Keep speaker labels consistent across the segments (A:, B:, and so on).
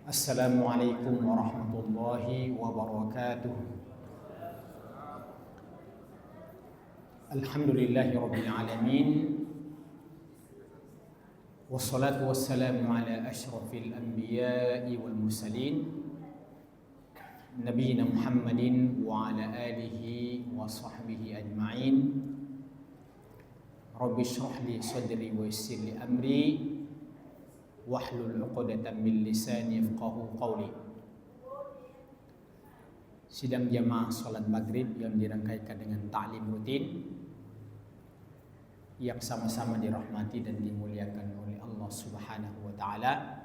A: Assalamualaikum warahmatullahi wabarakatuh. Alhamdulillahi rabbil alamin. Wassalatu wassalamu ala asyrafil anbiya'i wal mursalin nabiyina Muhammadin wa ala alihi wa sahbihi ajma'in. Rabbi shrah li sadri wa yassir li amri wahlul 'uqdatam min lisani yafqahu qawli. Sidang jamaah salat maghrib yang dirangkaikan dengan ta'lim rutin yang sama-sama dirahmati dan dimuliakan oleh Allah Subhanahu wa taala.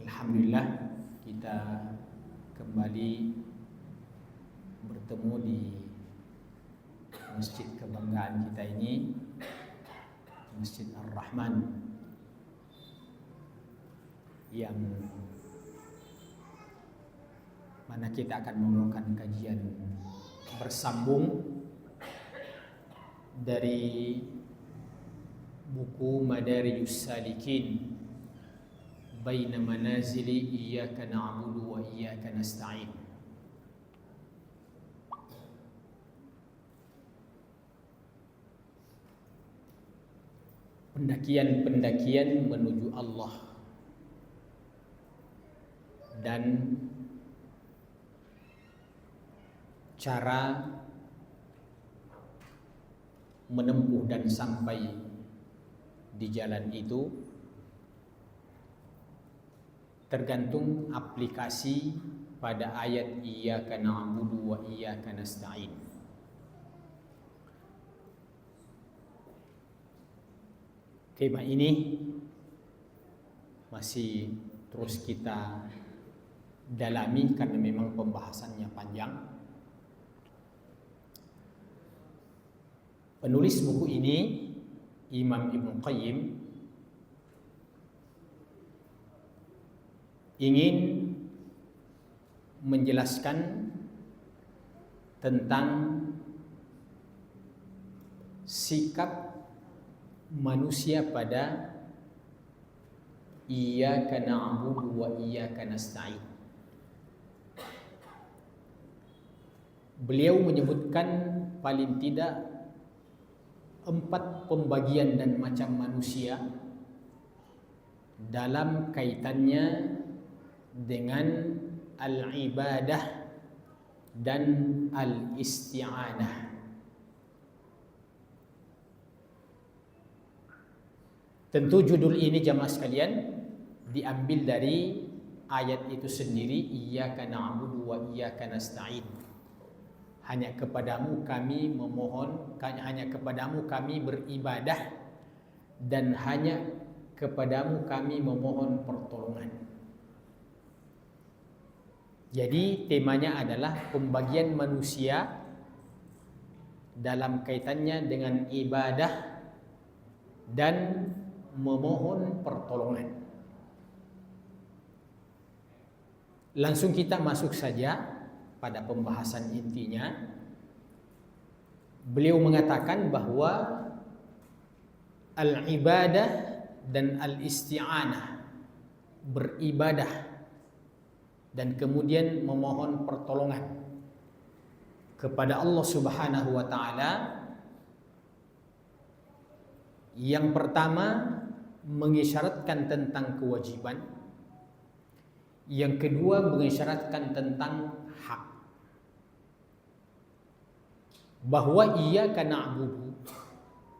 A: Alhamdulillah kita kembali bertemu di masjid kebanggaan kita ini, Masjid Ar-Rahman, yang mana kita akan melakukan kajian bersambung dari buku Madarijus Salikin Baina Manazili Iyyaka Na'budu wa Iyyaka Nasta'in. Pendakian-pendakian menuju Allah dan cara menempuh dan sampai di jalan itu tergantung aplikasi pada ayat Iyyaka na'budu wa Iyyaka nasta'in. Tema ini masih terus kita dalami karena memang pembahasannya panjang. Penulis buku ini Imam Ibnu Qayyim ingin menjelaskan tentang sikap manusia pada Iyyaka na'budu wa Iyyaka nasta'in. Beliau menyebutkan paling tidak 4 pembagian dan macam manusia dalam kaitannya dengan al-ibadah dan al-isti'anah. Tentu judul ini jamaah sekalian diambil dari ayat itu sendiri, Iyyaka na'budu wa Iyyaka nasta'in. Hanya kepadamu kami memohon, hanya kepadamu kami beribadah, dan hanya kepadamu kami memohon pertolongan. Jadi temanya adalah pembagian manusia dalam kaitannya dengan ibadah dan memohon pertolongan. Langsung kita masuk saja pada pembahasan intinya. Beliau mengatakan bahwa al-ibadah dan al-isti'anah, beribadah dan kemudian memohon pertolongan kepada Allah Subhanahu wa taala, yang pertama mengisyaratkan tentang kewajiban, yang kedua mengisyaratkan tentang hak. Bahwa Iyyaka na'budu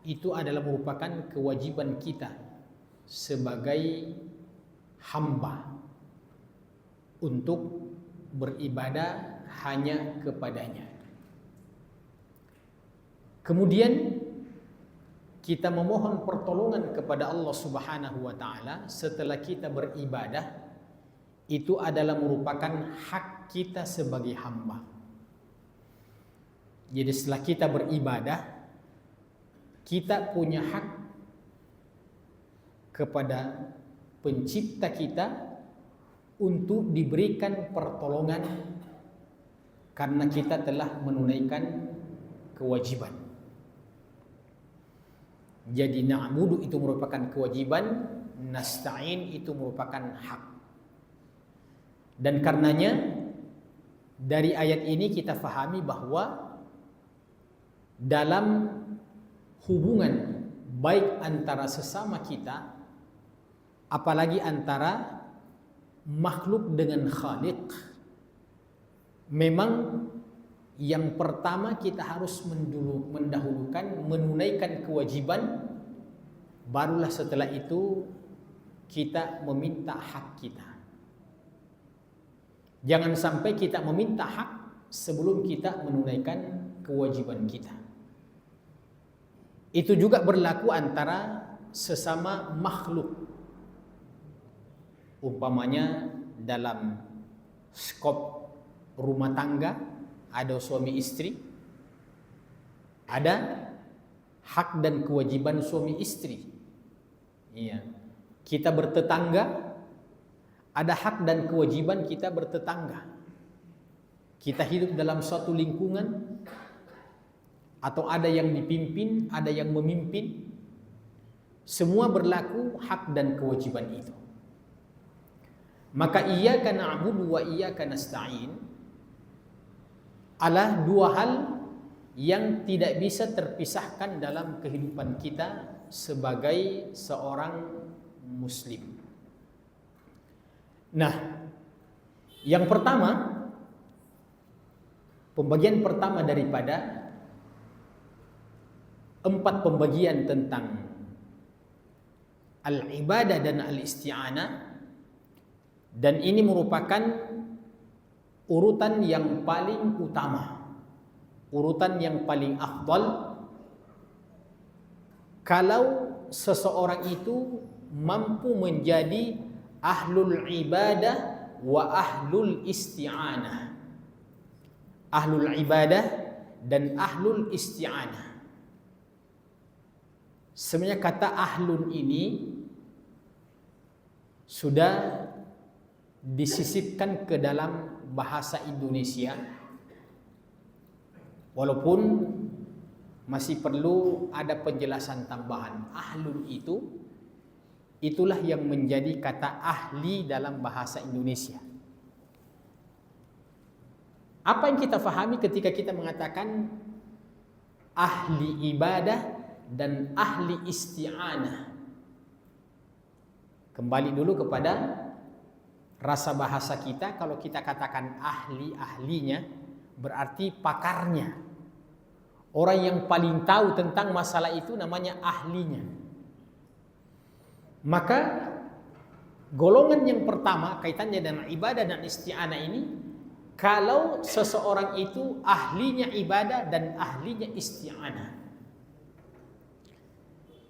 A: itu adalah merupakan kewajiban kita sebagai hamba untuk beribadah hanya kepadanya. Kemudian kita memohon pertolongan kepada Allah Subhanahu wa taala setelah kita beribadah, itu adalah merupakan hak kita sebagai hamba. Jadi setelah kita beribadah, kita punya hak kepada pencipta kita untuk diberikan pertolongan karena kita telah menunaikan kewajiban. Jadi na'budu itu merupakan kewajiban, nasta'in itu merupakan hak. Dan karenanya dari ayat ini kita fahami bahwa dalam hubungan baik antara sesama kita, apalagi antara makhluk dengan Khaliq, memang yang pertama kita harus mendahulukan menunaikan kewajiban, barulah setelah itu kita meminta hak kita. Jangan sampai kita meminta hak sebelum kita menunaikan kewajiban kita. Itu juga berlaku antara sesama makhluk. Umpamanya dalam skop rumah tangga, ada suami istri, ada hak dan kewajiban suami istri. Iya. Kita bertetangga, ada hak dan kewajiban kita bertetangga. Kita hidup dalam suatu lingkungan, atau ada yang dipimpin, ada yang memimpin. Semua berlaku hak dan kewajiban itu. Maka iyyaka na'budu wa iyyaka nasta'in adalah dua hal yang tidak bisa terpisahkan dalam kehidupan kita sebagai seorang muslim. Nah, yang pertama, pembagian pertama daripada 4 pembagian tentang al-ibadah dan al-isti'anah, dan ini merupakan urutan yang paling utama, urutan yang paling afdal kalau seseorang itu mampu menjadi ahlul ibadah wa ahlul isti'anah. Ahlul ibadah dan ahlul isti'anah. Sebenarnya kata ahlun ini sudah disisipkan ke dalam bahasa Indonesia, walaupun masih perlu ada penjelasan tambahan. Ahlun itu, itulah yang menjadi kata ahli dalam bahasa Indonesia. Apa yang kita fahami ketika kita mengatakan ahli ibadah dan ahli isti'anah? Kembali dulu kepada rasa bahasa kita. Kalau kita katakan ahli-ahlinya, berarti pakarnya. Orang yang paling tahu tentang masalah itu namanya ahlinya. Maka golongan yang pertama kaitannya dengan ibadah dan isti'anah ini, kalau seseorang itu ahlinya ibadah dan ahlinya isti'anah.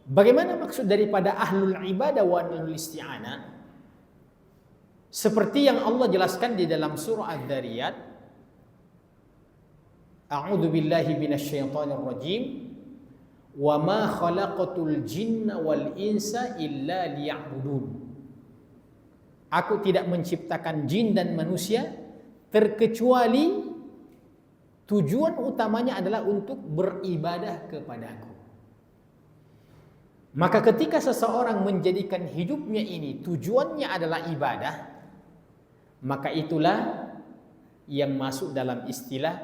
A: Bagaimana maksud daripada ahlul ibadah wa ahlul isti'anah? Seperti yang Allah jelaskan di dalam surah Adz-Dzariyat, A'udzu billahi minasyaitonir rajim, wa ma khalaqatul jinna wal insa illa liya'budun. Aku tidak menciptakan jin dan manusia terkecuali tujuan utamanya adalah untuk beribadah kepadaku. Maka ketika seseorang menjadikan hidupnya ini tujuannya adalah ibadah, maka itulah yang masuk dalam istilah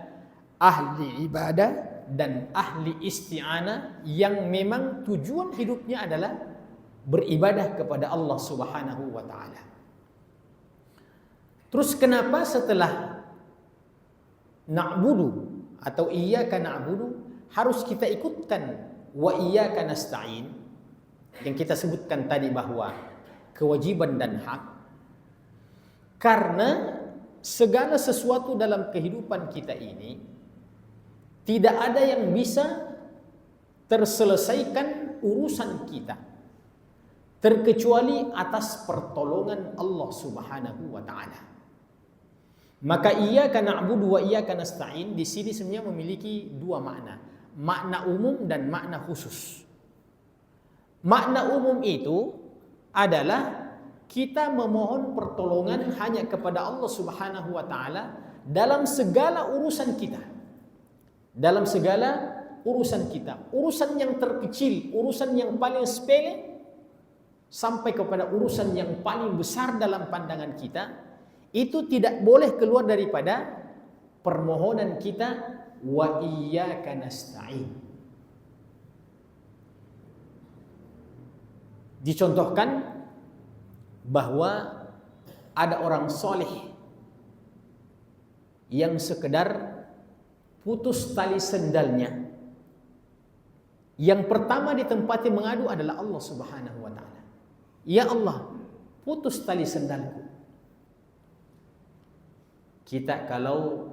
A: ahli ibadah dan ahli isti'anah, yang memang tujuan hidupnya adalah beribadah kepada Allah Subhanahu wa taala. Terus kenapa setelah na'budu atau iyyaka na'budu harus kita ikutkan wa iyyaka nasta'in, yang kita sebutkan tadi bahwa kewajiban dan hak? Karena segala sesuatu dalam kehidupan kita ini tidak ada yang bisa terselesaikan urusan kita terkecuali atas pertolongan Allah Subhanahu wa taala. Maka iyyaka na'budu wa iyyaka nasta'in di sini sebenarnya memiliki dua makna, makna umum dan makna khusus. Makna umum itu adalah kita memohon pertolongan hanya kepada Allah Subhanahu wa taala dalam segala urusan kita. Dalam segala urusan kita. Urusan yang terkecil, urusan yang paling sepele, sampai kepada urusan yang paling besar dalam pandangan kita, itu tidak boleh keluar daripada permohonan kita wa iyyaka nasta'in. Dicontohkan bahwa ada orang soleh yang sekedar putus tali sendalnya. Yang pertama ditempati mengadu adalah Allah Subhanahu wa taala. Ya Allah, putus tali sendalku. Kita kalau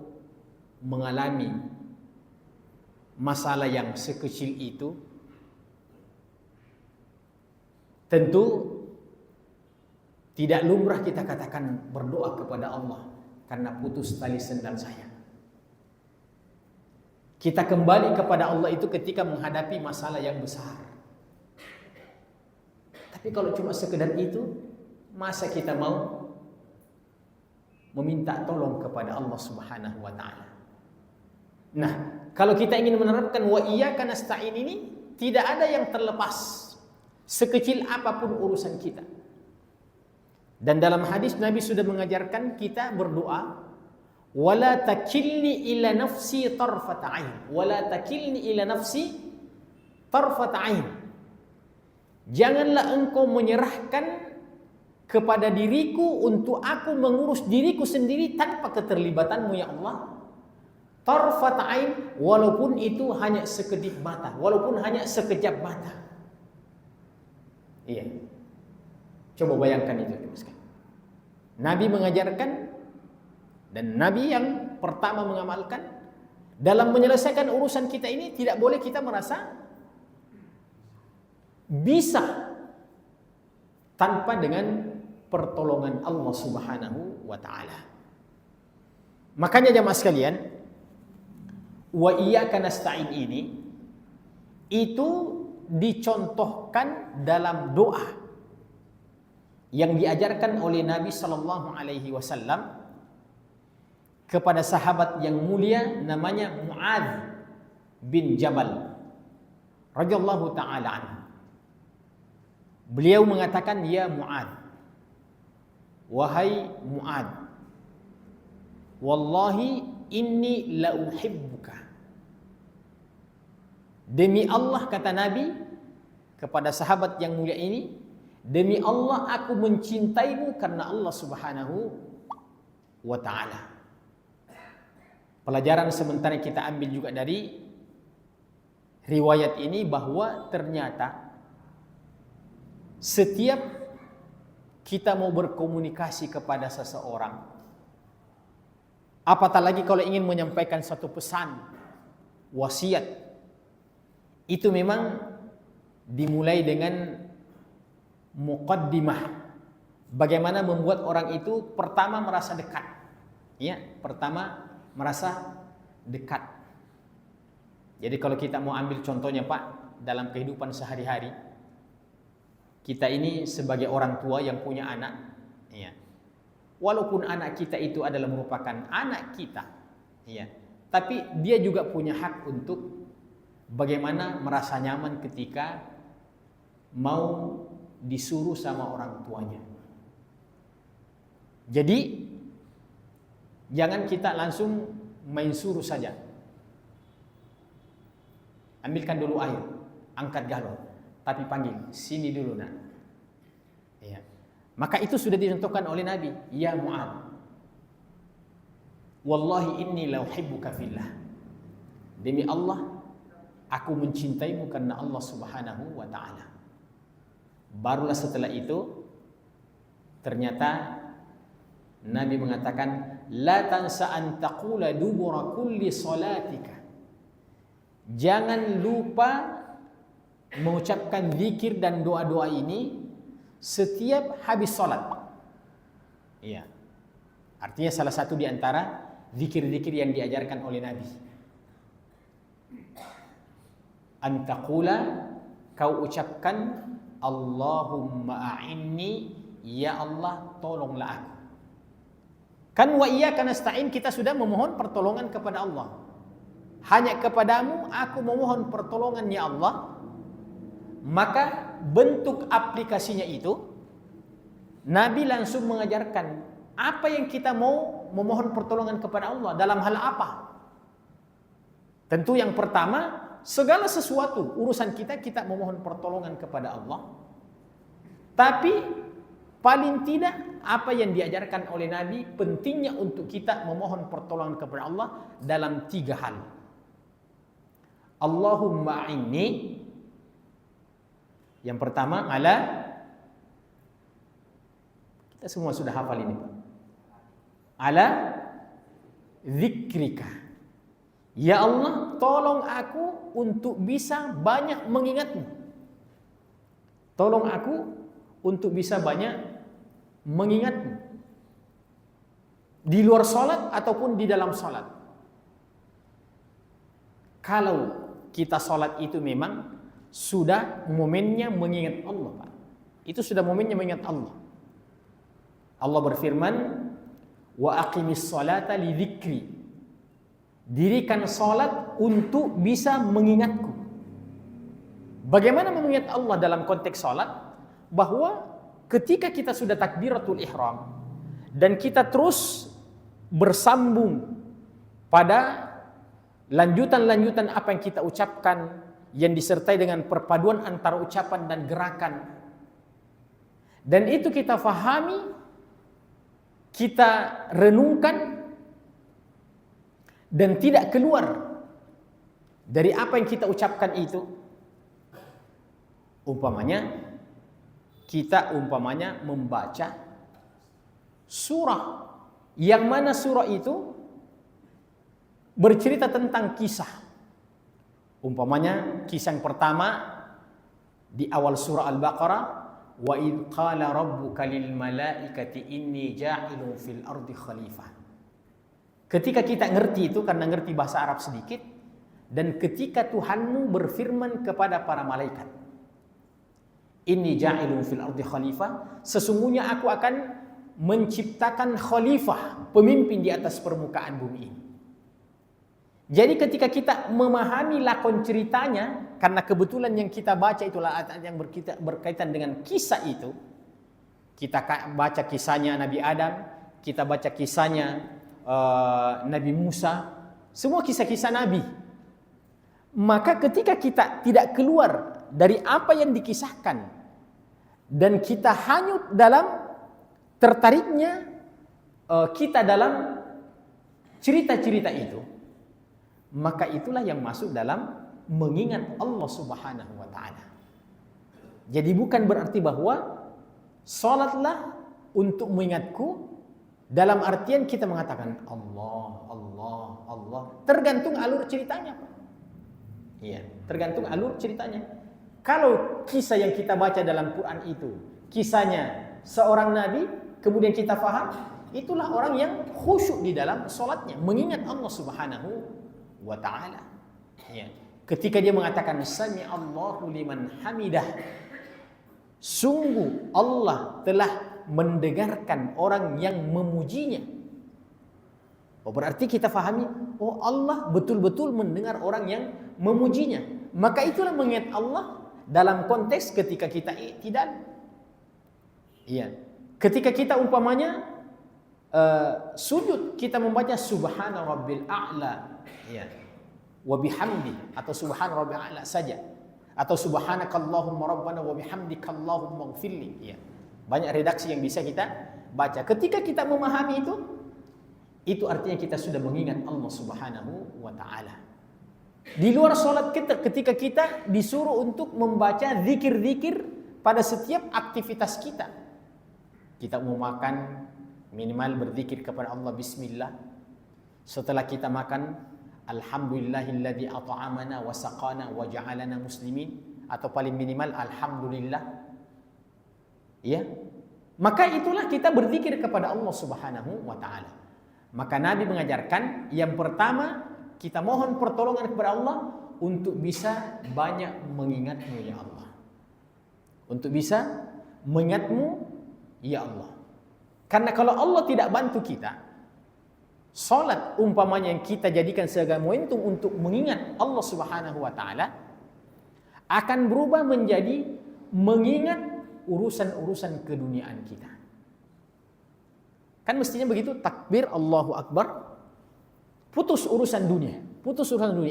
A: mengalami masalah yang sekecil itu, tentu tidak lumrah kita katakan berdoa kepada Allah karena putus tali sendal saya. Kita kembali kepada Allah itu ketika menghadapi masalah yang besar. Tapi kalau cuma sekedar itu, masa kita mau meminta tolong kepada Allah Subhanahu wa taala? Nah, kalau kita ingin menerapkan wa iyyaka nasta'in ini, tidak ada yang terlepas sekecil apapun urusan kita. Dan dalam hadis Nabi sudah mengajarkan kita berdoa, wala takilni ila nafsi tarfata ain, wala takilni ila nafsi tarfata ain. Janganlah engkau menyerahkan kepada diriku untuk aku mengurus diriku sendiri tanpa keterlibatanmu ya Allah. Tarfata ain, walaupun itu hanya sekedip mata, walaupun hanya sekejap mata. Iya. Coba bayangkan itu. Nabi mengajarkan, dan Nabi yang pertama mengamalkan, dalam menyelesaikan urusan kita ini tidak boleh kita merasa bisa tanpa dengan pertolongan Allah Subhanahu wa taala. Makanya jamaah sekalian, wa iyyaka nasta'in ini itu dicontohkan dalam doa yang diajarkan oleh Nabi sallallahu alaihi wasallam kepada sahabat yang mulia namanya Mu'adz bin Jabal radhiyallahu taala anhu. Beliau mengatakan, ya Mu'adz, wahai Mu'adz, wallahi inni la uhibbuka. Demi Allah, kata Nabi kepada sahabat yang mulia ini, demi Allah aku mencintaimu karena Allah Subhanahu wa taala. Pelajaran sementara kita ambil juga dari riwayat ini bahwa ternyata setiap kita mau berkomunikasi kepada seseorang, apatah lagi kalau ingin menyampaikan satu pesan, wasiat, itu memang dimulai dengan muqaddimah. Bagaimana membuat orang itu pertama merasa dekat. Ya, pertama merasa dekat. Jadi kalau kita mau ambil contohnya Pak, dalam kehidupan sehari-hari, kita ini sebagai orang tua yang punya anak, ya. Walaupun anak kita itu adalah merupakan anak kita, ya, tapi dia juga punya hak untuk bagaimana merasa nyaman ketika mau disuruh sama orang tuanya. Jadi jangan kita langsung main suruh saja. Ambilkan dulu air, angkat galon, tapi panggil, sini dulu nak. Ya. Maka itu sudah dicontohkan oleh Nabi, ya Mu'adz, wallahi inni la uhibbuka fillah. Demi Allah, aku mencintaimu karena Allah Subhanahu wa taala. Barulah setelah itu ternyata Nabi mengatakan, la tansa an taqula dubura kulli salatika. Jangan lupa mengucapkan zikir dan doa-doa ini setiap habis salat. Iya. Artinya salah satu di antara zikir-zikir yang diajarkan oleh Nabi. An taqula, kau ucapkan, Allahumma a'inni, ya Allah tolonglah aku. Kan wa iyyaka nasta'in, kita sudah memohon pertolongan kepada Allah. Hanya kepadamu aku memohon pertolongan ya Allah. Maka bentuk aplikasinya itu Nabi langsung mengajarkan apa yang kita mau memohon pertolongan kepada Allah dalam hal apa. Tentu yang pertama, segala sesuatu urusan kita memohon pertolongan kepada Allah. Tapi paling tidak apa yang diajarkan oleh Nabi pentingnya untuk kita memohon pertolongan kepada Allah dalam 3 hal. Allahumma inni, yang pertama kita semua sudah hafal ini, ala zikrika. Ya Allah, tolong aku untuk bisa banyak mengingatmu. Tolong aku untuk bisa banyak mengingatmu. Di luar salat ataupun di dalam salat. Kalau kita salat itu memang sudah momennya mengingat Allah, Pak. Itu sudah momennya mengingat Allah. Allah berfirman, wa aqimis salata li dzikri. Dirikan salat untuk bisa mengingatku. Bagaimana mengingat Allah dalam konteks salat? Bahwa ketika kita sudah takbiratul ihram dan kita terus bersambung pada lanjutan-lanjutan apa yang kita ucapkan yang disertai dengan perpaduan antara ucapan dan gerakan, dan itu kita fahami, kita renungkan, dan tidak keluar dari apa yang kita ucapkan itu. Kita membaca surah, yang mana surah itu bercerita tentang kisah. Umpamanya kisah yang pertama di awal surah Al-Baqarah, wa id qala rabbuka lil malaikati inni ja'ilun fil ardi khalifah. Ketika kita ngerti itu karena ngerti bahasa Arab sedikit, dan ketika Tuhanmu berfirman kepada para malaikat, inni ja'ilun fil ardi khalifah, sesungguhnya aku akan menciptakan khalifah, pemimpin di atas permukaan bumi ini. Jadi ketika kita memahami lakon ceritanya, karena kebetulan yang kita baca itulah yang berkaitan dengan kisah itu, kita baca kisahnya Nabi Adam, kita baca kisahnya Nabi Musa, semua kisah-kisah Nabi. Maka ketika kita tidak keluar dari apa yang dikisahkan dan kita hanyut dalam tertariknya kita dalam cerita-cerita itu, maka itulah yang masuk dalam mengingat Allah Subhanahu wa taala. Jadi bukan berarti bahwa salatlah untuk mengingatku dalam artian kita mengatakan Allah, Allah, Allah. Tergantung alur ceritanya. Iya, tergantung alur ceritanya. Kalau kisah yang kita baca dalam Quran itu kisahnya seorang nabi, kemudian kita faham, itulah orang yang khusyuk di dalam salatnya, mengingat Allah Subhanahu wa ta'ala. Ya. Ketika dia mengatakan sami Allahu liman hamidah, sungguh Allah telah mendengarkan orang yang memujinya. Oh, berarti kita fahami, oh Allah betul-betul mendengar orang yang memujinya. Maka itulah mengingat Allah dalam konteks ketika kita i'tidal. Iya. Ketika kita umpamanya sujud, kita membaca subhana rabbil a'la, ya, wa bihamdi, atau subhana rabbil a'la saja, atau subhanakallahumma rabbana wa bihamdika allahumma ighfirli, ya. Banyak redaksi yang bisa kita baca. Ketika kita memahami itu artinya kita sudah mengingat Allah Subhanahu wa taala. Di luar salat kita, ketika kita disuruh untuk membaca zikir-zikir pada setiap aktivitas kita. Kita mau makan, minimal berzikir kepada Allah bismillah. Setelah kita makan, alhamdulillahilladzi at'amana wa saqana wa ja'alana muslimin, atau paling minimal alhamdulillah. Ya. Maka itulah kita berzikir kepada Allah Subhanahu wa taala. Maka Nabi mengajarkan yang pertama, kita mohon pertolongan kepada Allah untuk bisa banyak mengingatmu ya Allah. Untuk bisa mengingatmu ya Allah. Karena kalau Allah tidak bantu kita, salat umpamanya yang kita jadikan sebagai momentum untuk mengingat Allah Subhanahu wa taala, akan berubah menjadi mengingat urusan-urusan keduniaan kita. Kan mestinya begitu, takbir Allahu Akbar, putus urusan dunia,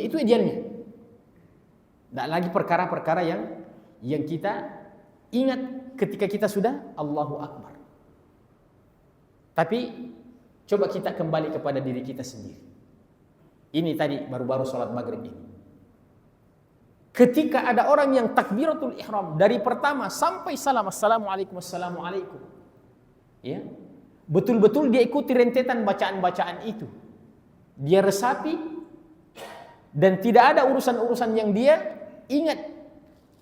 A: itu idealnya. Tidak lagi perkara-perkara yang kita ingat ketika kita sudah Allahu Akbar. Tapi coba kita kembali kepada diri kita sendiri. Ini tadi baru-baru sholat maghrib ini. Ketika ada orang yang takbiratul ihram dari pertama sampai salam, assalamualaikum, assalamualaikum, ya, betul-betul dia ikuti rentetan bacaan-bacaan itu. Dia resapi dan tidak ada urusan-urusan yang dia ingat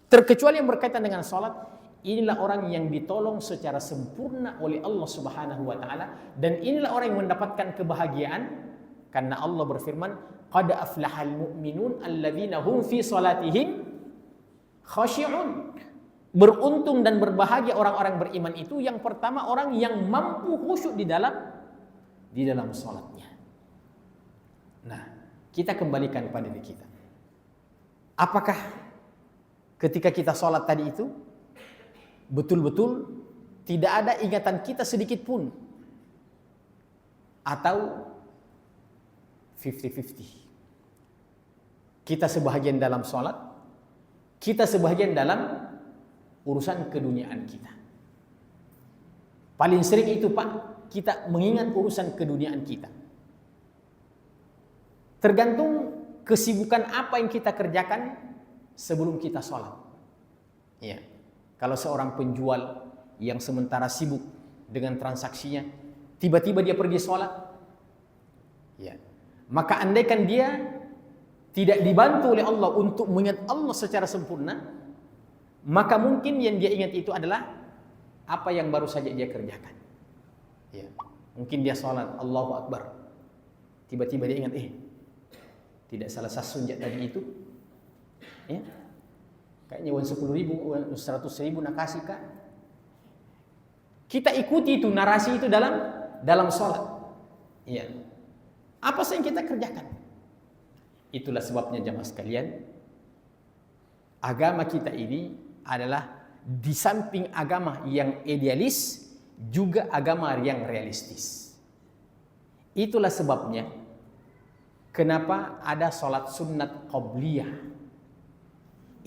A: terkecuali yang berkaitan dengan sholat. Inilah orang yang ditolong secara sempurna oleh Allah Subhanahu wa taala, dan inilah orang yang mendapatkan kebahagiaan karena Allah berfirman, qad aflahal mu'minun alladzina hum fi salatihim khashi'un. Beruntung dan berbahagia orang-orang beriman itu yang pertama orang yang mampu khusyuk di dalam salatnya. Nah, kita kembalikan pada diri kita. Apakah ketika kita salat tadi itu betul-betul tidak ada ingatan kita sedikit pun, atau 50-50? Kita sebahagian dalam sholat, kita sebahagian dalam urusan keduniaan kita. Paling sering itu Pak, kita mengingat urusan keduniaan kita. Tergantung kesibukan apa yang kita kerjakan sebelum kita sholat. Ya. Kalau seorang penjual yang sementara sibuk dengan transaksinya, tiba-tiba dia pergi sholat, ya, maka andaikan dia tidak dibantu oleh Allah untuk mengingat Allah secara sempurna, maka mungkin yang dia ingat itu adalah apa yang baru saja dia kerjakan. Ya. Mungkin dia sholat, Allahu Akbar, tiba-tiba dia ingat, tidak salah sunjat tadi itu, ya, kayaknya uang 10.000, uang 100.000 nak kasih Kak. Kita ikuti itu narasi itu dalam sholat. Ya. Apa yang kita kerjakan? Itulah sebabnya jamaah sekalian, agama kita ini adalah di samping agama yang idealis, juga agama yang realistis. Itulah sebabnya kenapa ada sholat sunat qobliyah.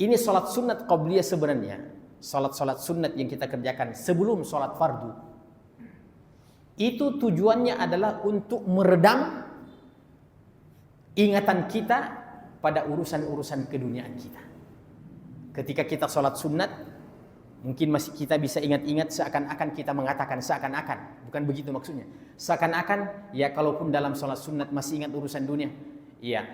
A: Ini sholat sunat qobliyah sebenarnya, sholat sunat yang kita kerjakan sebelum sholat fardu. Itu tujuannya adalah untuk meredam ingatan kita pada urusan-urusan keduniaan kita. Ketika kita sholat sunat, mungkin masih kita bisa ingat-ingat seakan-akan kita mengatakan seakan-akan, bukan begitu maksudnya. Seakan-akan, ya kalaupun dalam sholat sunat masih ingat urusan dunia, iya,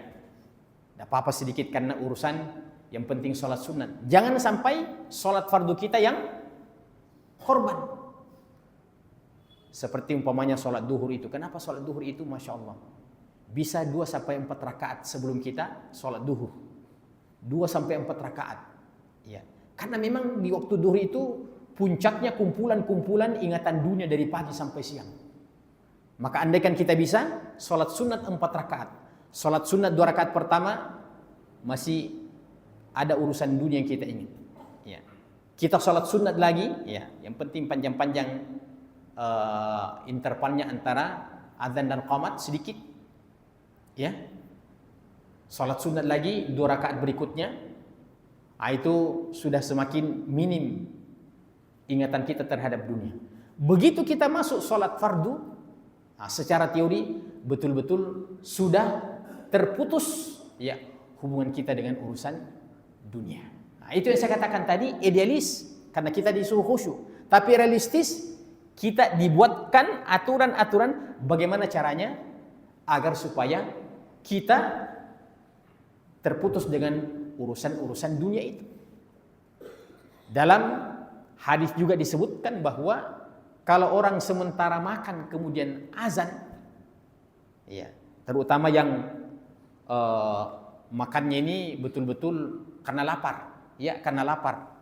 A: tidak apa-apa sedikit karena urusan yang penting sholat sunat. Jangan sampai sholat fardu kita yang korban. Seperti umpamanya sholat duhur itu. Kenapa sholat duhur itu Masya Allah bisa 2-4 rakaat sebelum kita sholat duhur. 2-4 rakaat. Ya. Karena memang di waktu duhur itu puncaknya kumpulan-kumpulan ingatan dunia dari pagi sampai siang. Maka andaikan kita bisa sholat sunat 4 rakaat. Sholat sunat 2 rakaat pertama masih ada urusan dunia yang kita ingin. Ya. Kita sholat sunat lagi, ya, yang penting panjang-panjang intervalnya antara azan dan qamat sedikit. Ya. Sholat sunat lagi 2 rakaat berikutnya, itu sudah semakin minim ingatan kita terhadap dunia. Begitu kita masuk sholat fardu, secara teori betul-betul sudah terputus, ya, hubungan kita dengan urusan dunia. Nah, itu yang saya katakan tadi, idealis karena kita disuruh khusyuk, tapi realistis kita dibuatkan aturan-aturan bagaimana caranya agar supaya kita terputus dengan urusan-urusan dunia itu. Dalam hadis juga disebutkan bahwa kalau orang sementara makan kemudian azan, ya, terutama yang makannya ini betul-betul karena lapar, ya, karena lapar,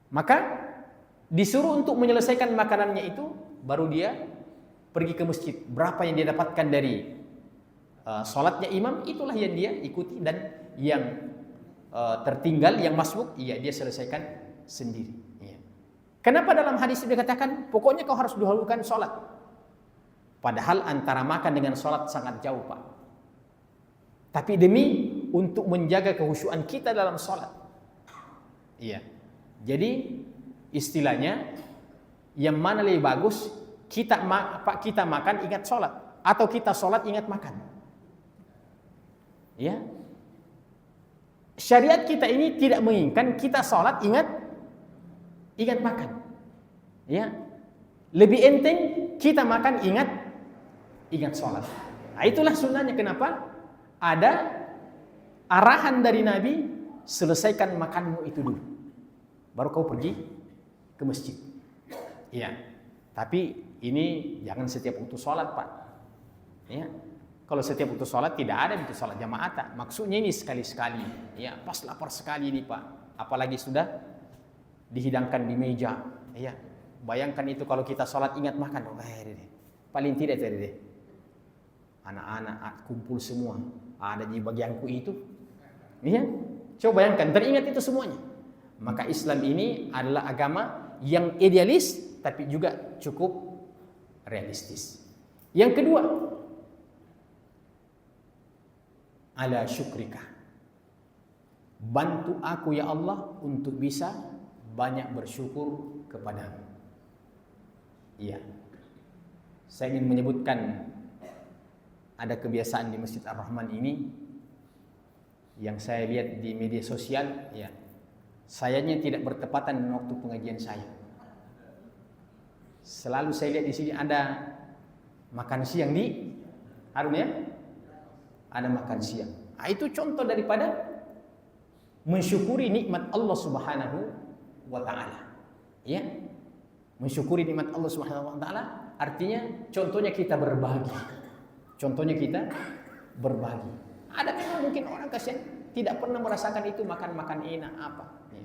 A: maka disuruh untuk menyelesaikan makanannya itu, baru dia pergi ke masjid. Berapa yang dia dapatkan dari sholatnya imam, itulah yang dia ikuti dan yang tertinggal, yang masbuk, iya dia selesaikan sendiri. Iya. Kenapa dalam hadis itu dikatakan pokoknya kau harus dahulukan sholat? Padahal antara makan dengan sholat sangat jauh, Pak. Tapi demi untuk menjaga kekhusyuan kita dalam sholat. Iya. Jadi istilahnya yang mana lebih bagus, kita makan ingat sholat, atau kita sholat ingat makan? Ya. Syariat kita ini tidak menginginkan kita sholat ingat makan. Ya. Lebih enteng kita makan ingat sholat. Nah, itulah sunnahnya. Kenapa? Ada arahan dari Nabi, selesaikan makanmu itu dulu, baru kau pergi ke masjid. Iya. Tapi ini jangan setiap waktu sholat, Pak. Ya. Kalau setiap waktu sholat tidak ada itu sholat jamaah. Maksudnya ini sekali-sekali. Ya, pas lapar sekali ini, Pak. Apalagi sudah dihidangkan di meja. Ya. Bayangkan itu kalau kita sholat ingat makan. Paling tidak tadi. Anak-anak kumpul semua. Ada di bagianku itu. Ya. Coba bayangkan, teringat itu semuanya. Maka Islam ini adalah agama yang idealis, tapi juga cukup realistis. Yang kedua, ala syukrika. Bantu aku ya Allah untuk bisa banyak bersyukur kepadamu. Iya. Saya ingin menyebutkan ada kebiasaan di Masjid Ar-Rahman ini yang saya lihat di media sosial, ya. Sayanya tidak bertepatan dengan waktu pengajian saya. Selalu saya lihat di sini ada makan siang di Harun, ya. Ada makan siang. Nah, itu contoh daripada mensyukuri nikmat Allah Subhanahu wa taala. Ya. Mensyukuri nikmat Allah Subhanahu wa taala artinya contohnya kita berbagi. Contohnya kita berbagi. Ada memang mungkin orang kasihan tidak pernah merasakan itu, makan-makan enak apa. Ya.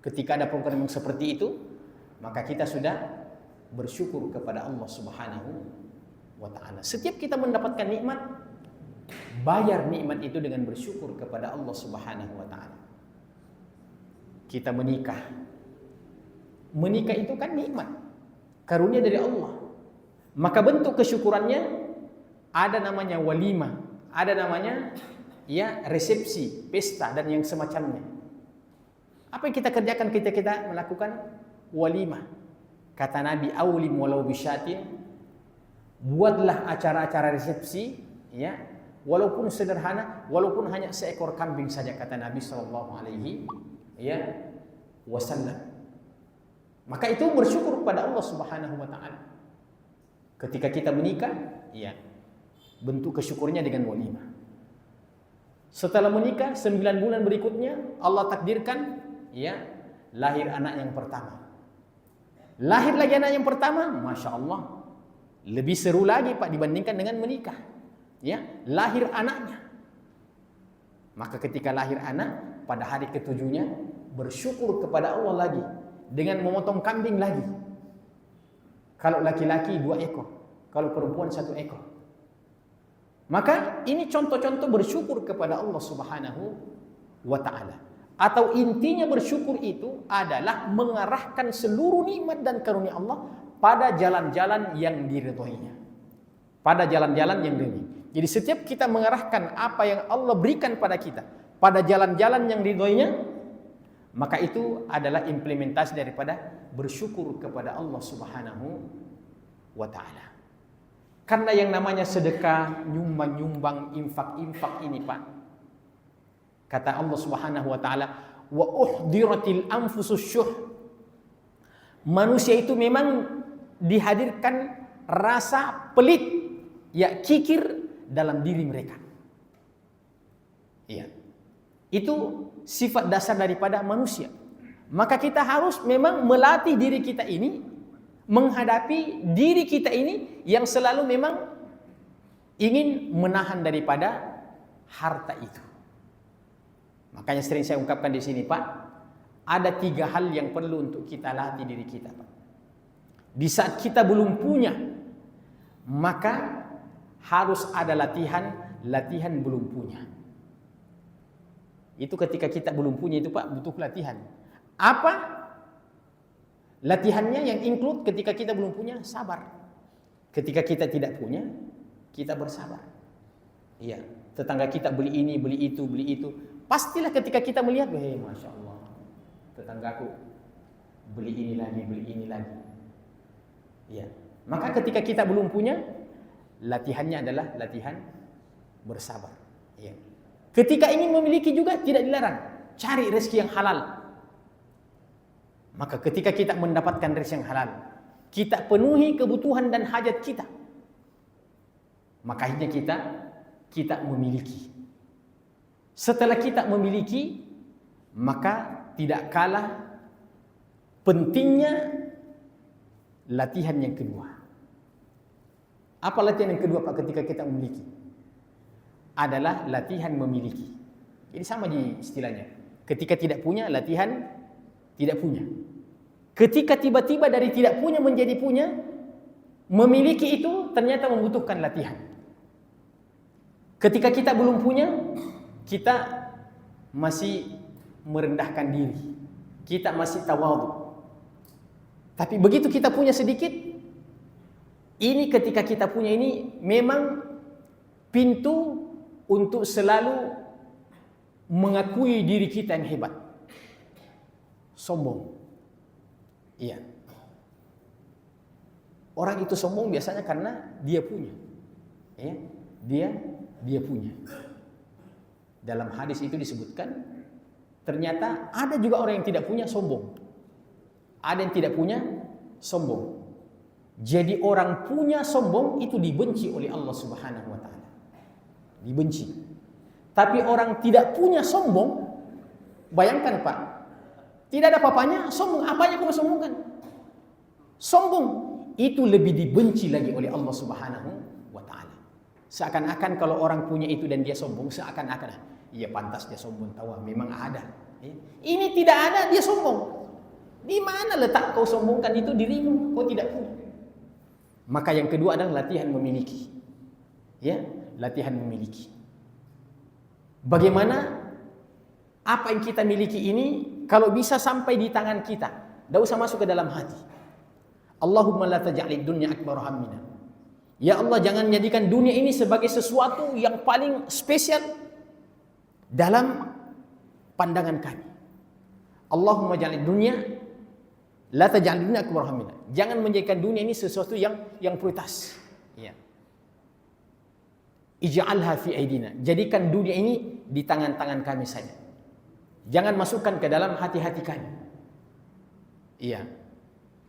A: Ketika ada program yang seperti itu, maka kita sudah bersyukur kepada Allah Subhanahu wa taala. Setiap kita mendapatkan nikmat, bayar nikmat itu dengan bersyukur kepada Allah Subhanahu wa taala. Kita menikah. Menikah itu kan nikmat, karunia dari Allah. Maka bentuk kesyukurannya ada namanya walimah, ada namanya ya resepsi, pesta dan yang semacamnya. Apa yang kita kerjakan ketika kita melakukan walimah? Kata Nabi, aulim walau bisyatin, buatlah acara-acara resepsi, ya, walaupun sederhana, walaupun hanya seekor kambing saja, kata Nabi sallallahu alaihi wasallam. Maka itu bersyukur kepada Allah Subhanahu wa taala. Ketika kita menikah, ya, bentuk kesyukurnya dengan walimah. Setelah menikah 9 bulan berikutnya Allah takdirkan, ya, lahir anak yang pertama. Lahir lagi anak yang pertama, Masya Allah, lebih seru lagi Pak dibandingkan dengan menikah. Ya, lahir anaknya. Maka ketika lahir anak, pada hari ketujuhnya bersyukur kepada Allah lagi dengan memotong kambing lagi. Kalau laki-laki 2 ekor, kalau perempuan 1 ekor. Maka ini contoh-contoh bersyukur kepada Allah Subhanahu wa taala. Atau intinya bersyukur itu adalah mengarahkan seluruh nikmat dan karunia Allah pada jalan-jalan yang diridhoinya. Pada jalan-jalan yang diridhoinya. Jadi setiap kita mengarahkan apa yang Allah berikan pada kita pada jalan-jalan yang diridhoinya, maka itu adalah implementasi daripada bersyukur kepada Allah Subhanahu wa taala. Karena yang namanya sedekah, nyumbang-nyumbang, infak-infak ini, Pak, kata Allah Subhanahu wa taala, wa uhdiratil anfusus syuh. Manusia itu memang dihadirkan rasa pelit, ya, kikir dalam diri mereka. Iya. Itu sifat dasar daripada manusia. Maka kita harus memang melatih diri kita ini menghadapi diri kita ini yang selalu memang ingin menahan daripada harta itu. Makanya sering saya ungkapkan di sini, Pak, ada 3 hal yang perlu untuk kita latih diri kita, Pak. Di saat kita belum punya, maka harus ada latihan belum punya. Itu ketika kita belum punya itu Pak, butuh latihan. Apa? Latihannya yang include ketika kita belum punya, sabar. Ketika kita tidak punya, kita bersabar. Iya, tetangga kita beli ini, beli itu, beli itu. Pastilah ketika kita melihat, Masya Allah, tetanggaku beli ini lagi, beli ini lagi. Iya. Maka ketika kita belum punya, latihannya adalah latihan bersabar. Iya. Ketika ingin memiliki juga tidak dilarang, cari rezeki yang halal. Maka ketika kita mendapatkan rezeki yang halal, kita penuhi kebutuhan dan hajat kita. Maka akhirnya kita memiliki. Setelah kita memiliki, maka tidak kalah pentingnya latihan yang kedua. Apa latihan yang kedua Pak ketika kita memiliki? Adalah latihan memiliki. Jadi sama di istilahnya. Ketika tidak punya, latihan tidak punya. Ketika tiba-tiba dari tidak punya menjadi punya, memiliki itu ternyata membutuhkan latihan. Ketika kita belum punya, kita masih merendahkan diri. Kita masih tawadhu. Tapi begitu kita punya sedikit, ini ketika kita punya ini memang pintu untuk selalu mengakui diri kita yang hebat. Sombong. Iya. Orang itu sombong biasanya karena dia punya. Ya, dia punya. Dalam hadis itu disebutkan, ternyata ada juga orang yang tidak punya sombong. Ada yang tidak punya sombong. Jadi orang punya sombong itu dibenci oleh Allah Subhanahu wa taala. Dibenci. Tapi orang tidak punya sombong, bayangkan Pak, tidak ada apa-apanya, sombong, apanya kamu sombongkan? Sombong itu lebih dibenci lagi oleh Allah Subhanahu wa taala. Seakan-akan kalau orang punya itu dan dia sombong, seakan-akan iya pantas dia sombong, tahu memang ada. Ini tidak ada, dia sombong. Di mana letak kau sombongkan itu dirimu, kau tidak punya. Maka yang kedua adalah latihan memiliki. Ya, latihan memiliki. Bagaimana apa yang kita miliki ini kalau bisa sampai di tangan kita, tidak usah masuk ke dalam hati. Allahumma la taj'alid dunya akbar hammina. Ya Allah, jangan jadikan dunia ini sebagai sesuatu yang paling spesial dalam pandangan kami. Allahumma ja'alid dunya la taj'alid dunya akbar hammina. Jangan menjadikan dunia ini sesuatu yang prioritas. Ya. Ij'alha fi aidina. Jadikan dunia ini di tangan-tangan kami saja. Jangan masukkan ke dalam hati-hati kami. Iya.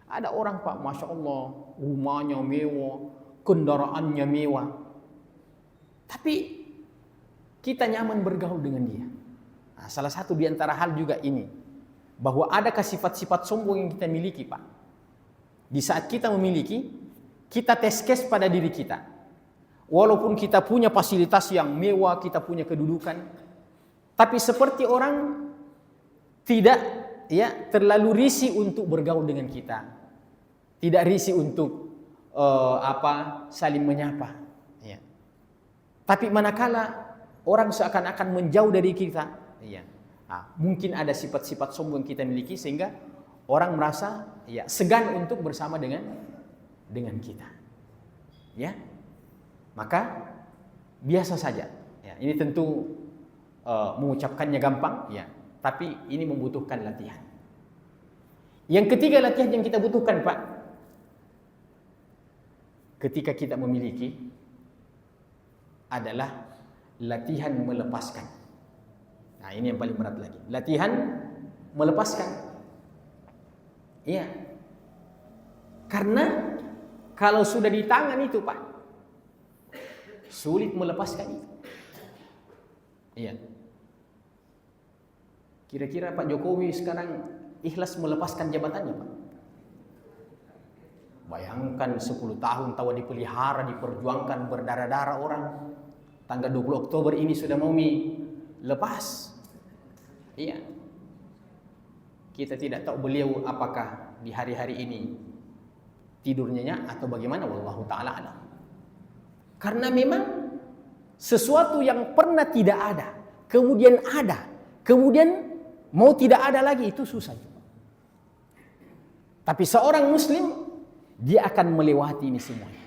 A: Ada orang Pak, Masya Allah, rumahnya mewah, kendaraannya mewah. Tapi kita nyaman bergaul dengan dia. Nah, salah satu di antara hal juga ini, bahwa adakah sifat-sifat sombong yang kita miliki Pak. Di saat kita memiliki, kita tes case pada diri kita. Walaupun kita punya fasilitas yang mewah, kita punya kedudukan, tapi seperti orang tidak terlalu risih untuk bergaul dengan kita, tidak risih untuk saling menyapa. Ya. Tapi manakala orang seakan-akan menjauh dari kita, mungkin ada sifat-sifat sombong yang kita miliki sehingga orang merasa segan untuk bersama dengan kita. Ya. Maka biasa saja. Ya, ini tentu mengucapkannya gampang, tapi ini membutuhkan latihan. Yang ketiga latihan yang kita butuhkan Pak, ketika kita memiliki adalah latihan melepaskan. Nah ini yang paling berat lagi. Latihan melepaskan. Iya. Karena kalau sudah di tangan itu Pak, sulit melepaskan itu. Iya. Kira-kira Pak Jokowi sekarang ikhlas melepaskan jabatannya Pak? Bayangkan 10 tahun tawa dipelihara, diperjuangkan, berdarah-darah orang. Tanggal 20 Oktober ini sudah mau lepas. Iya. Kita tidak tahu beliau apakah di hari-hari ini tidurnya atau bagaimana, wallahu ta'ala alam. Karena memang sesuatu yang pernah tidak ada, kemudian ada, kemudian mau tidak ada lagi, itu susah juga. Tapi seorang muslim, dia akan melewati ini semuanya.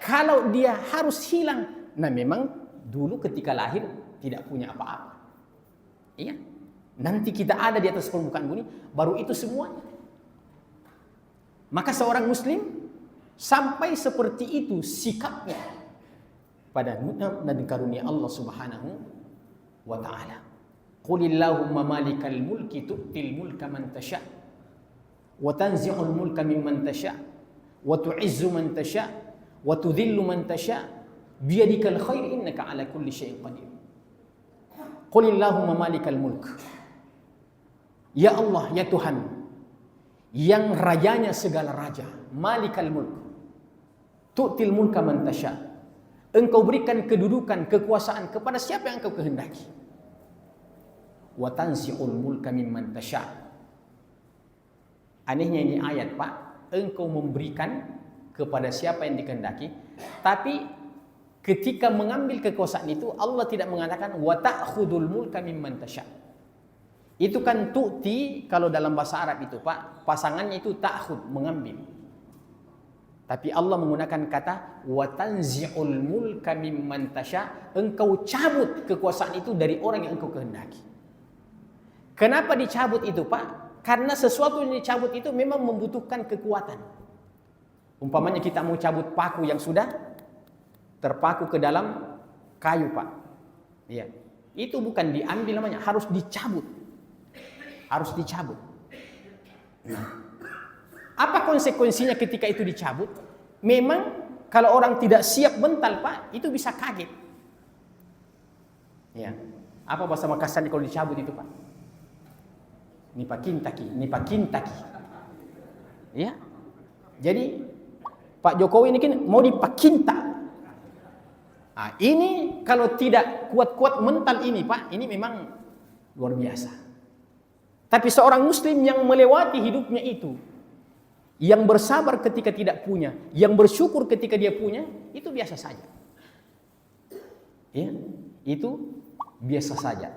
A: Kalau dia harus hilang, nah memang dulu ketika lahir tidak punya apa-apa. Iya. Nanti kita ada di atas permukaan bumi, baru itu semuanya. Maka seorang muslim sampai seperti itu sikapnya pada nikmat dan karunia Allah Subhanahu wa taala. Qulillahumma malikal mulki tu'til mulka man tasha' wa tanzi'ul mulka mimman tasha' wa tu'izzu man tasha' wa tudhillu man tasha' biyadikal khair innaka ala kulli syai'in qadir. Qulillahumma malikal mulk. Ya Allah, ya Tuhan, yang rajanya segala raja, malikal mulk. Tu'til mulka man tasha'. Engkau berikan kedudukan, kekuasaan kepada siapa yang engkau kehendaki. Wa tanzi'ul mulka mimman tasha'. Anehnya ini ayat, Pak, engkau memberikan kepada siapa yang dikehendaki, tapi ketika mengambil kekuasaan itu Allah tidak mengatakan wa ta'khudul mulka mimman tasha'. Itu kan tu'ti kalau dalam bahasa Arab itu, Pak, pasangannya itu ta'khud, mengambil. Tapi Allah menggunakan kata wa tanzi'ul mulka mimman tasha', engkau cabut kekuasaan itu dari orang yang engkau kehendaki. Kenapa dicabut itu, Pak? Karena sesuatu yang dicabut itu memang membutuhkan kekuatan. Umpamanya kita mau cabut paku yang sudah terpaku ke dalam kayu, Pak. Iya. Itu bukan diambil namanya, harus dicabut. Harus dicabut. Nah, apa konsekuensinya ketika itu dicabut? Memang kalau orang tidak siap mental, Pak, itu bisa kaget. Ya. Apa bahasa Makassar kalau dicabut itu, Pak? Nipakintaki. Ya. Jadi Pak Jokowi ini kan mau dipakinta. Nah, ini kalau tidak kuat-kuat mental ini, Pak, ini memang luar biasa. Tapi seorang muslim yang melewati hidupnya itu, yang bersabar ketika tidak punya, yang bersyukur ketika dia punya, itu biasa saja. Ya, itu biasa saja.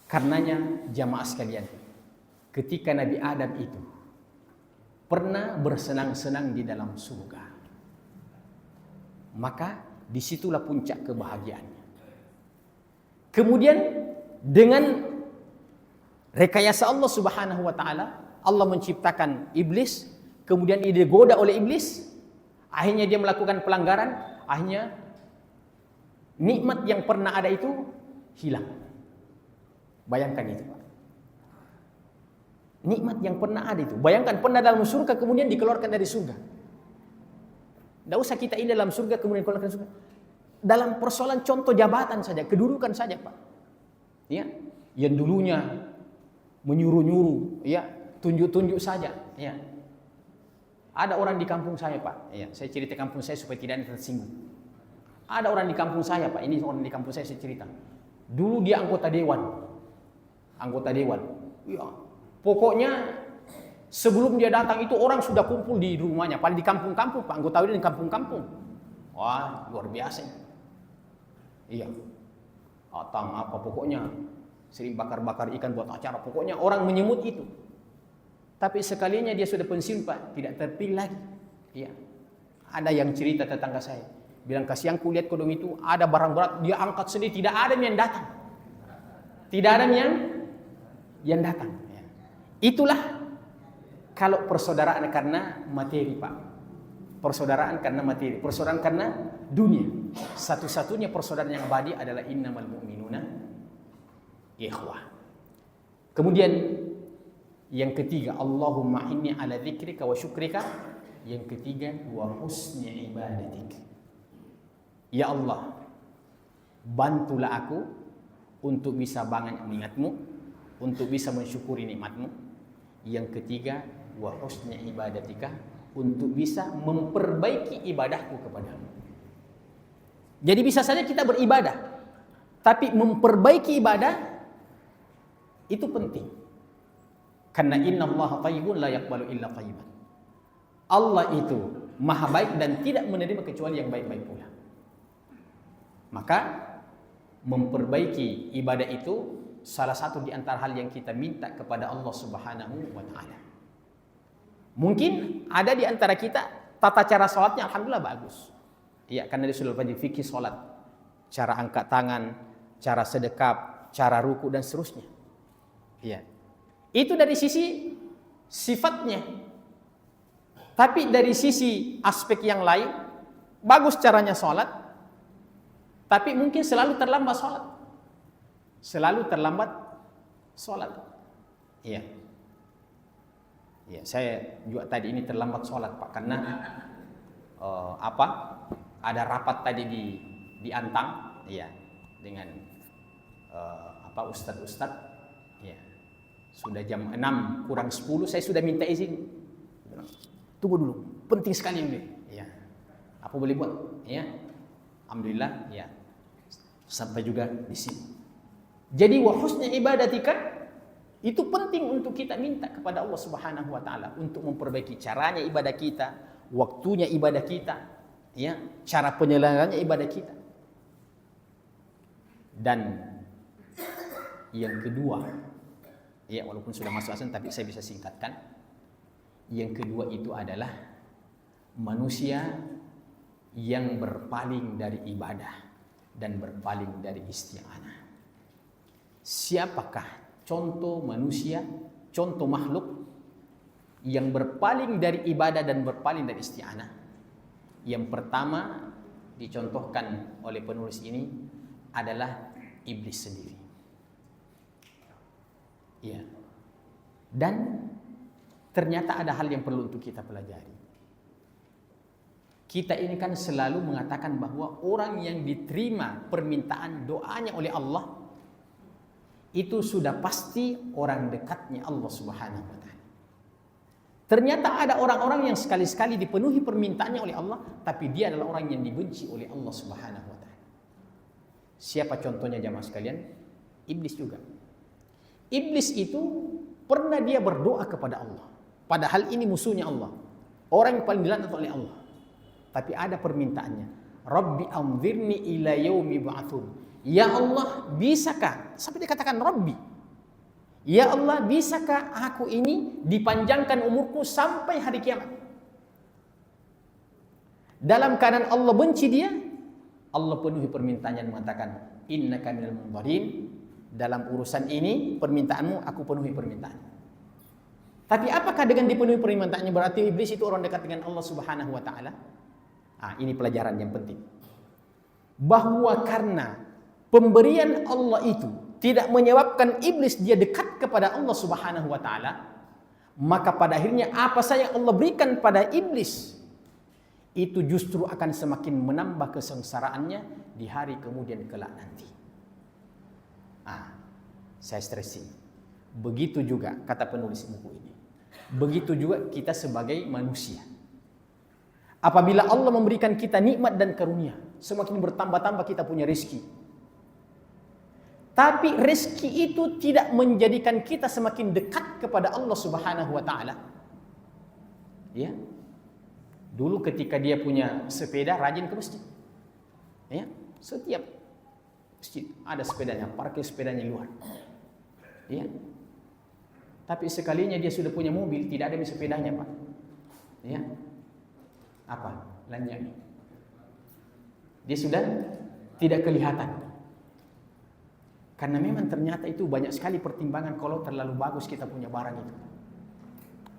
A: Karenanya jamaah sekalian, ketika Nabi Adam itu pernah bersenang-senang di dalam surga, maka disitulah puncak kebahagiaannya. Kemudian dengan rekayasa Allah Subhanahu wa taala, Allah menciptakan iblis, kemudian dia digoda oleh iblis, akhirnya dia melakukan pelanggaran, akhirnya nikmat yang pernah ada itu hilang. Bayangkan itu, Pak. Nikmat yang pernah ada itu. Bayangkan pernah dalam surga kemudian dikeluarkan dari surga. Tidak usah kita ini dalam surga kemudian dikeluarkan dari surga. Dalam persoalan contoh jabatan saja, kedudukan saja, Pak. Ya, yang dulunya menyuruh-nyuruh, ya, tunjuk-tunjuk saja, ya. Ada orang di kampung saya, Pak. Ya, saya cerita kampung saya supaya tidak tersinggung. Ada orang di kampung saya, Pak. Ini orang di kampung saya cerita. Dulu dia anggota dewan. Ya, pokoknya sebelum dia datang itu orang sudah kumpul di rumahnya, paling di kampung-kampung, Pak, anggota dewan di kampung-kampung. Wah, luar biasa. Iya. Atang apa pokoknya sering bakar-bakar ikan buat acara, pokoknya orang menyebut itu. Tapi sekalinya dia sudah pensiun, Pak, tidak terpilih lagi. Iya. Ada yang cerita tetangga saya, bilang kasihanku lihat kodong itu ada barang berat dia angkat sendiri, tidak ada yang datang. Tidak ada yang datang. Ya. Itulah kalau persaudaraan karena materi, Pak. Persaudaraan karena materi, persaudaraan karena dunia. Satu-satunya persaudaraan yang abadi adalah innamal mu'minuna ikhwah. Kemudian yang ketiga, Allahumma inni ala dzikrika wa syukrika. Yang ketiga, wa husni ibadatik. Ya Allah, bantulah aku untuk bisa banyak mengingatmu, untuk bisa mensyukuri nikmatmu. Yang ketiga, wa husni ibadatika, untuk bisa memperbaiki ibadahku kepadamu. Jadi bisa saja kita beribadah, tapi memperbaiki ibadah itu penting. Karena innallaha thayyibun la yaqbalu illa thayyiban. Allah itu maha baik dan tidak menerima kecuali yang baik-baik pula. Maka memperbaiki ibadah itu salah satu di antara hal yang kita minta kepada Allah Subhanahu wa taala. Mungkin ada di antara kita tata cara salatnya alhamdulillah bagus. Ya, karena dia sudah pelajari fikih salat. Cara angkat tangan, cara sedekap, cara ruku dan seterusnya. Iya. Itu dari sisi sifatnya. Tapi dari sisi aspek yang lain, bagus caranya salat, tapi mungkin selalu terlambat salat. Selalu terlambat salat. Iya. Ya, saya juga tadi ini terlambat sholat Pak karena ada rapat tadi di Antang, ya, dengan ustadz-ustadz, ya. Sudah jam 6 kurang 10 saya sudah minta izin. Tunggu dulu, penting sekali ini. Ya. Apa boleh buat? Ya. Alhamdulillah, ya. Sampai juga di sini. Jadi wa husni ibadatika itu penting untuk kita minta kepada Allah Subhanahu wa taala untuk memperbaiki caranya ibadah kita, waktunya ibadah kita, ya, cara penyelenggaranya ibadah kita. Dan yang kedua, ya walaupun sudah masuk asal tapi saya bisa singkatkan. Yang kedua itu adalah manusia yang berpaling dari ibadah dan berpaling dari isti'anah. Siapakah contoh manusia, contoh makhluk yang berpaling dari ibadah dan berpaling dari isti'anah? Yang pertama dicontohkan oleh penulis ini adalah iblis sendiri. Ya. Dan ternyata ada hal yang perlu untuk kita pelajari. Kita ini kan selalu mengatakan bahwa orang yang diterima permintaan doanya oleh Allah itu sudah pasti orang dekatnya Allah Subhanahu wa taala. Ternyata ada orang-orang yang sekali-sekali dipenuhi permintaannya oleh Allah, tapi dia adalah orang yang dibenci oleh Allah Subhanahu wa taala. Siapa contohnya jamaah sekalian? Iblis juga. Iblis itu pernah dia berdoa kepada Allah. Padahal ini musuhnya Allah. Orang yang paling dilaknat oleh Allah. Tapi ada permintaannya. Rabbi anzirni ila yaumi ba'atsun. Ya Allah, bisakah? Sampai dia katakan Rabbi. Ya Allah, bisakah aku ini dipanjangkan umurku sampai hari kiamat? Dalam keadaan Allah benci dia, Allah penuhi permintaannya dan mengatakan, innaka minal munzarin. Dalam urusan ini, permintaanmu, aku penuhi permintaan. Tapi apakah dengan dipenuhi permintaannya berarti iblis itu orang dekat dengan Allah Subhanahu wa taala? Ini pelajaran yang penting. Bahwa karena pemberian Allah itu tidak menyebabkan iblis dia dekat kepada Allah Subhanahu wa taala, maka pada akhirnya apa saja yang Allah berikan pada iblis itu justru akan semakin menambah kesengsaraannya di hari kemudian kelak nanti. Saya stressing. Begitu juga kata penulis buku ini. Begitu juga kita sebagai manusia. Apabila Allah memberikan kita nikmat dan karunia, semakin bertambah-tambah kita punya rezeki. Tapi rezeki itu tidak menjadikan kita semakin dekat kepada Allah Subhanahu wa taala. Ya. Dulu ketika dia punya sepeda, rajin ke masjid. Ya, setiap masjid ada sepedanya, parkir sepedanya luar. Ya. Tapi sekalinya dia sudah punya mobil, tidak ada sepedanya, Pak. Ya. Apa? Lanjut. Dia sudah tidak kelihatan. Karena memang ternyata itu banyak sekali pertimbangan kalau terlalu bagus kita punya barang itu.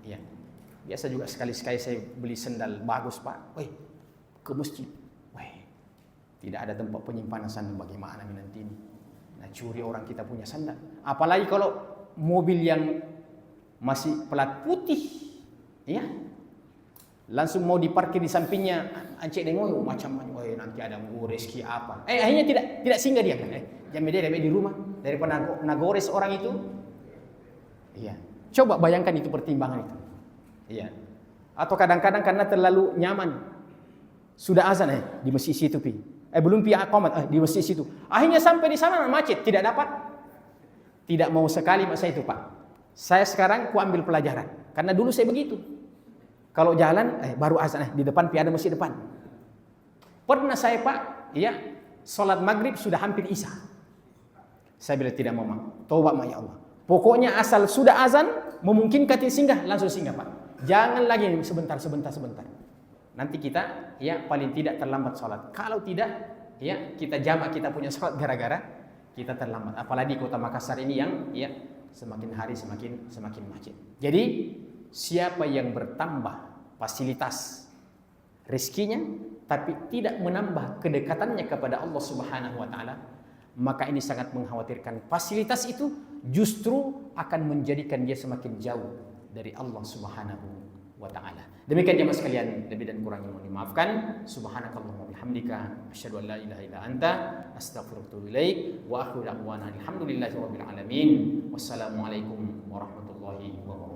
A: Ya. Biasa juga sekali-sekali saya beli sendal bagus, Pak. Weh, ke masjid. Weh, tidak ada tempat penyimpanan sandal, bagaimana nanti ini? Nah, curi orang kita punya sandal. Apalagi kalau mobil yang masih plat putih, ya. Langsung mau diparkir di sampingnya, ancek dengoy macam-macam. Nanti ada rezeki apa? Akhirnya tidak singgah dia kan. Jam dia di rumah daripada nagores orang itu. Iya. Coba bayangkan itu pertimbangan itu. Iya. Atau kadang-kadang karena terlalu nyaman. Sudah azan di masjid situ pi. Belum pi aqamat di masjid situ. Akhirnya sampai di sana macet, tidak dapat. Tidak mau sekali masa itu, Pak. Saya sekarang ku ambil pelajaran. Karena dulu saya begitu. Kalau jalan, baru azan, di depan ada masjid depan. Pernah saya, Pak, ya, sholat maghrib sudah hampir isya. Saya bila tidak mau, taubat mak ya Allah. Pokoknya asal sudah azan, memungkinkan singgah, langsung singgah Pak. Jangan lagi sebentar. Nanti kita ya paling tidak terlambat sholat. Kalau tidak, ya kita jamak kita punya sholat gara-gara kita terlambat. Apalagi kota Makassar ini yang ya semakin hari semakin macet. Jadi siapa yang bertambah fasilitas rezekinya tapi tidak menambah kedekatannya kepada Allah Subhanahu wa taala, maka ini sangat mengkhawatirkan. Fasilitas itu justru akan menjadikan dia semakin jauh dari Allah Subhanahu wa taala. Demikian jemaah sekalian, lebih dan kurangnya mohon dimaafkan. Subhanakallahumma wa bihamdika asyhadu an la ilaha illa anta astaghfiruka wa atubu ilaik wa akhiru da'wana alhamdulillahi rabbil alamin. Wassalamualaikum warahmatullahi wabarakatuh.